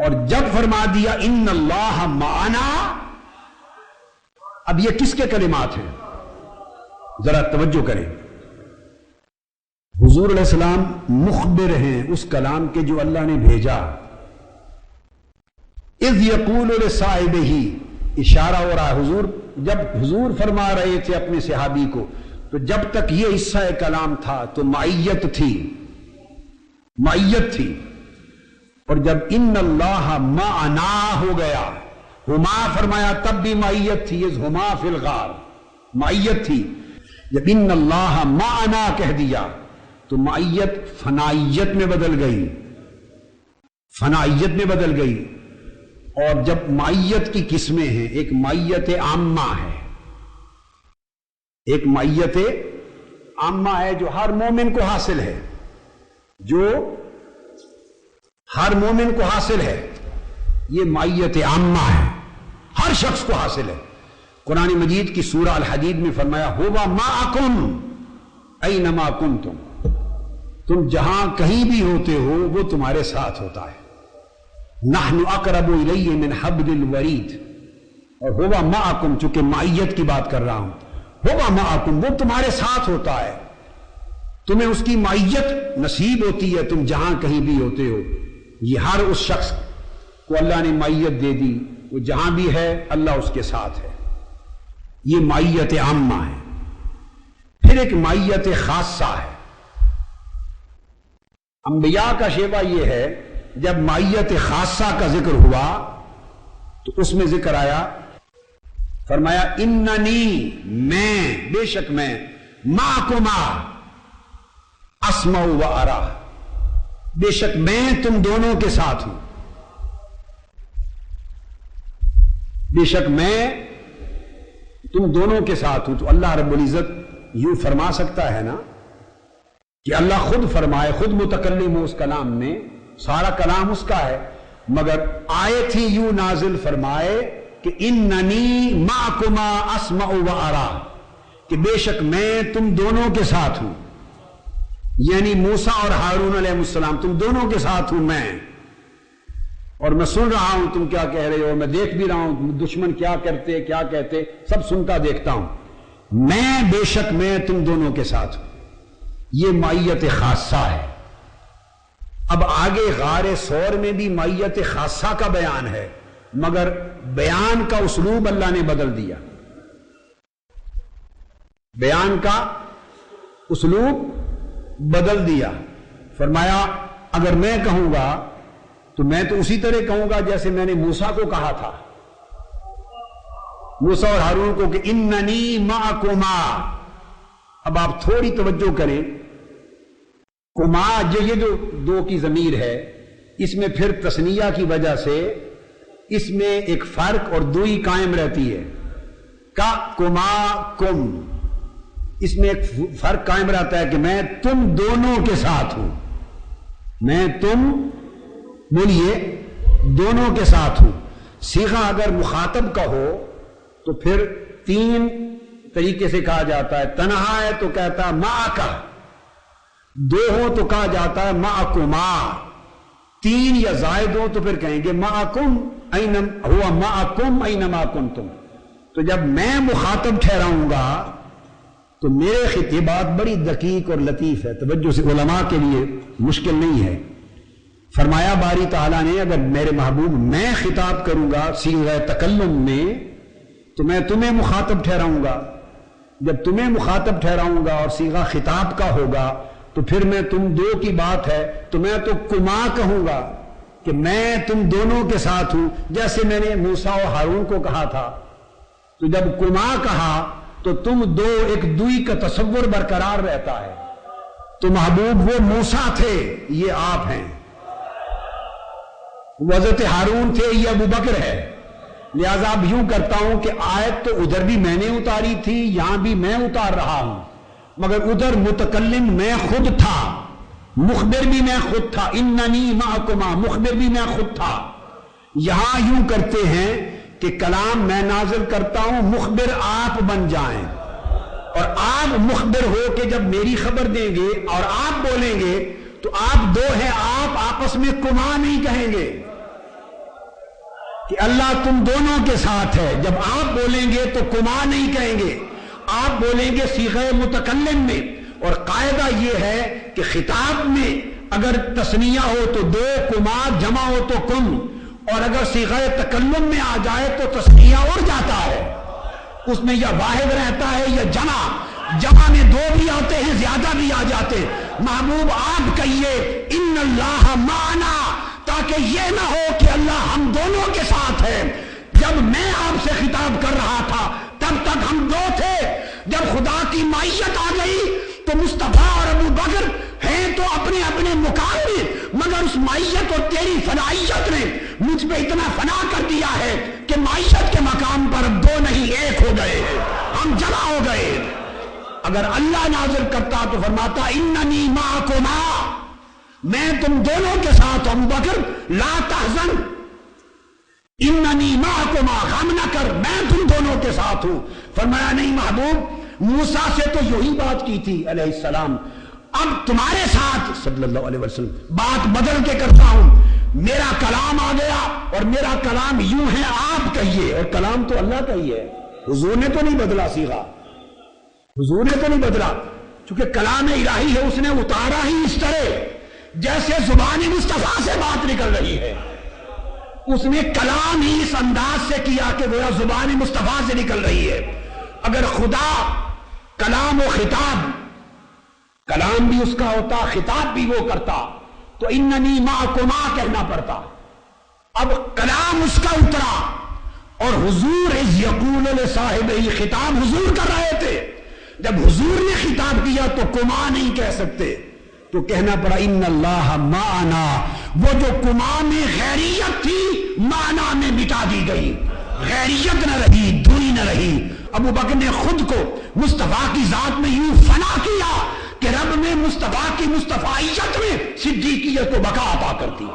اور جب فرما دیا ان اللہ معنا، اب یہ کس کے کلمات ہیں؟ ذرا توجہ کریں. حضور علیہ السلام مخبر ہیں اس کلام کے جو اللہ نے بھیجا. اذ یقول لصاحبہ، اشارہ ہو رہا ہے حضور، جب حضور فرما رہے تھے اپنے صحابی کو، تو جب تک یہ حصہ کلام تھا تو معیت تھی، معیت تھی. اور جب ان اللہ معنا ہو گیا، ہما فرمایا تب بھی معیت تھی، اذ ہما فی الغار معیت تھی. جب ان اللہ معنا کہہ دیا تو معیت فنائیت میں بدل گئی، فنائیت میں بدل گئی. اور جب معیت کی قسمیں ہیں، ایک معیت عامہ ہے، ایک معیت عامہ ہے جو ہر مومن کو حاصل ہے، جو ہر مومن کو حاصل ہے. یہ معیت عامہ ہے، ہر شخص کو حاصل ہے. قرآن مجید کی سورہ الحدید میں فرمایا ہوا معکم اینما کنتم، تم جہاں کہیں بھی ہوتے ہو وہ تمہارے ساتھ ہوتا ہے. نحن اقرب الیہ من حبل الورید. اور ہوا معکم، چونکہ معیت کی بات کر رہا ہوں، ہوا معکم، وہ تمہارے ساتھ ہوتا ہے، تمہیں اس کی معیت نصیب ہوتی ہے تم جہاں کہیں بھی ہوتے ہو. یہ ہر اس شخص کو اللہ نے معیت دے دی، وہ جہاں بھی ہے اللہ اس کے ساتھ ہے. یہ معیت عامہ ہے. پھر ایک معیت خاصہ ہے. انبیاء کا شیوہ یہ ہے، جب معیت خاصہ کا ذکر ہوا تو اس میں ذکر آیا، فرمایا اننی، میں، بے شک میں، معکما اسمع و ارا، بے شک میں تم دونوں کے ساتھ ہوں، بے شک میں تم دونوں کے ساتھ ہوں. تو اللہ رب العزت یوں فرما سکتا ہے نا کہ اللہ خود فرمائے، خود متکلم ہو اس کلام میں، سارا کلام اس کا ہے، مگر آیت ہی یوں نازل فرمائے کہ اننی معکما اسمع و ارا، کہ بے شک میں تم دونوں کے ساتھ ہوں. یعنی موسیٰ اور ہارون علیہ السلام تم دونوں کے ساتھ ہوں میں، اور میں سن رہا ہوں تم کیا کہہ رہے ہو، میں دیکھ بھی رہا ہوں دشمن کیا کرتے کیا کہتے، سب سنتا دیکھتا ہوں. میں، بے شک میں تم دونوں کے ساتھ ہوں. یہ معیت خاصہ ہے. اب آگے غار ثور میں بھی معیت خاصہ کا بیان ہے، مگر بیان کا اسلوب اللہ نے بدل دیا. بیان کا اسلوب بدل دیا. فرمایا اگر میں کہوں گا تو میں تو اسی طرح کہوں گا جیسے میں نے موسیٰ کو کہا تھا، موسیٰ اور ہارون کو، کہ اننی معکما. اب آپ تھوڑی توجہ کریں، کما یہ جو دو کی ضمیر ہے، اس میں پھر تثنیہ کی وجہ سے اس میں ایک فرق اور دوئی قائم رہتی ہے. کا کما کم، اس میں ایک فرق قائم رہتا ہے کہ میں تم دونوں کے ساتھ ہوں، میں تم، بولیے، دونوں کے ساتھ ہوں. صیغہ اگر مخاطب کا ہو تو پھر تین طریقے سے کہا جاتا ہے. تنہا ہے تو کہتا ہے معکا، دو ہو تو کہا جاتا ہے معکما، تین یا زائد ہو تو پھر کہیں گے معکم ہوا معکم اینما کنتم. تو جب میں مخاطب ٹھہراؤں گا تو میرے خطابات بڑی دقیق اور لطیف ہے، توجہ سے علماء کے لیے مشکل نہیں ہے. فرمایا باری تعالیٰ نے اگر میرے محبوب میں خطاب کروں گا صیغہ تکلم میں تو میں تمہیں مخاطب ٹھہراؤں گا. جب تمہیں مخاطب ٹھہراؤں گا اور صیغہ خطاب کا ہوگا تو پھر میں تم دو کی بات ہے تو میں تو کما کہوں گا کہ میں تم دونوں کے ساتھ ہوں، جیسے میں نے موسیٰ و ہارون کو کہا تھا. تو جب کما کہا تو تم دو، ایک دوئی کا تصور برقرار رہتا ہے. تو محبوب وہ موسیٰ تھے، یہ آپ ہیں، حضرت ہارون تھے، یہ ابو بکر ہے. لہذا اب یوں کرتا ہوں کہ آیت تو ادھر بھی میں نے اتاری تھی، یہاں بھی میں اتار رہا ہوں، مگر ادھر متکلم میں خود تھا، مخبر بھی میں خود تھا. اننی معکما، مخبر بھی میں خود تھا. یہاں یوں کرتے ہیں کہ کلام میں نازل کرتا ہوں، مخبر آپ بن جائیں، اور آپ مخبر ہو کہ جب میری خبر دیں گے اور آپ بولیں گے تو آپ دو ہیں، آپ آپس میں کما نہیں کہیں گے. کہ اللہ تم دونوں کے ساتھ ہے. جب آپ بولیں گے تو کما نہیں کہیں گے، آپ بولیں گے صیغہ متکلم میں. اور قاعدہ یہ ہے کہ خطاب میں اگر تثنیہ ہو تو دو، کما جمع ہو تو کم، اور اگر صیغہ تکلم میں آ جائے تو تثنیہ اڑ جاتا ہے، اس میں یا واحد رہتا ہے یا جمع. جمع میں دو بھی آتے ہیں، زیادہ بھی آ جاتے. محبوب آپ کہیے ان اللہ معنا، تاکہ یہ نہ ہو کہ اللہ ہم دونوں کے ساتھ ہے. جب میں آپ سے خطاب کر رہا تھا تب تک ہم دو تھے، جب خدا کی معیت آ گئی تو مصطفیٰ اور ابو بکر ہیں تو اپنے اپنے مقام میں، مگر اس معیت اور تیری فنائیت نے مجھ پہ اتنا فنا کر دیا ہے کہ معیت کے مقام پر اب دو نہیں ایک ہو گئے، ہم جمع ہو گئے. اگر اللہ نازل کرتا تو فرماتا اننی معکما، میں تم دونوں کے ساتھ ہوں. ابو بکر لا تحزن، اننی معکما، غم نہ کر، میں تم دونوں کے ساتھ ہوں. فرمایا نہیں محبوب، موسیٰ سے تو یہی بات کی تھی علیہ السلام، اب تمہارے ساتھ صلی اللہ علیہ وسلم بات بدل کے کرتا ہوں. میرا کلام آ گیا اور میرا کلام یوں ہے، آپ کہیے. اور کلام تو اللہ کا ہی ہے، حضور نے تو نہیں بدلا صیغہ، حضور نے تو نہیں بدلا، چونکہ کلام الہی ہے، اس نے اتارا ہی اس طرح جیسے زبان مصطفیٰ سے بات نکل رہی ہے. اس نے کلام ہی اس انداز سے کیا کہ گویا زبان مصطفیٰ سے نکل رہی ہے. اگر خدا کلام و خطاب، کلام بھی اس کا ہوتا، خطاب بھی وہ کرتا، تو اننی معکما کہنا پڑتا. اب کلام اس کا اترا اور حضور اذ یقول لصاحبہ، خطاب حضور کر رہے تھے. جب حضور نے خطاب کیا تو کما نہیں کہہ سکتے، تو کہنا پڑا ان اللہ معنا. وہ جو کما میں غیریت تھی معنا میں مٹا دی گئی، غیریت نہ رہی، دھوئی نہ رہی. ابو بکر نے خود کو مصطفیٰ کی ذات میں یوں فنا کیا کہ رب میں مصطفیٰ کی مصطفیٰیت میں صدیقیت کو بقا عطا کرتی.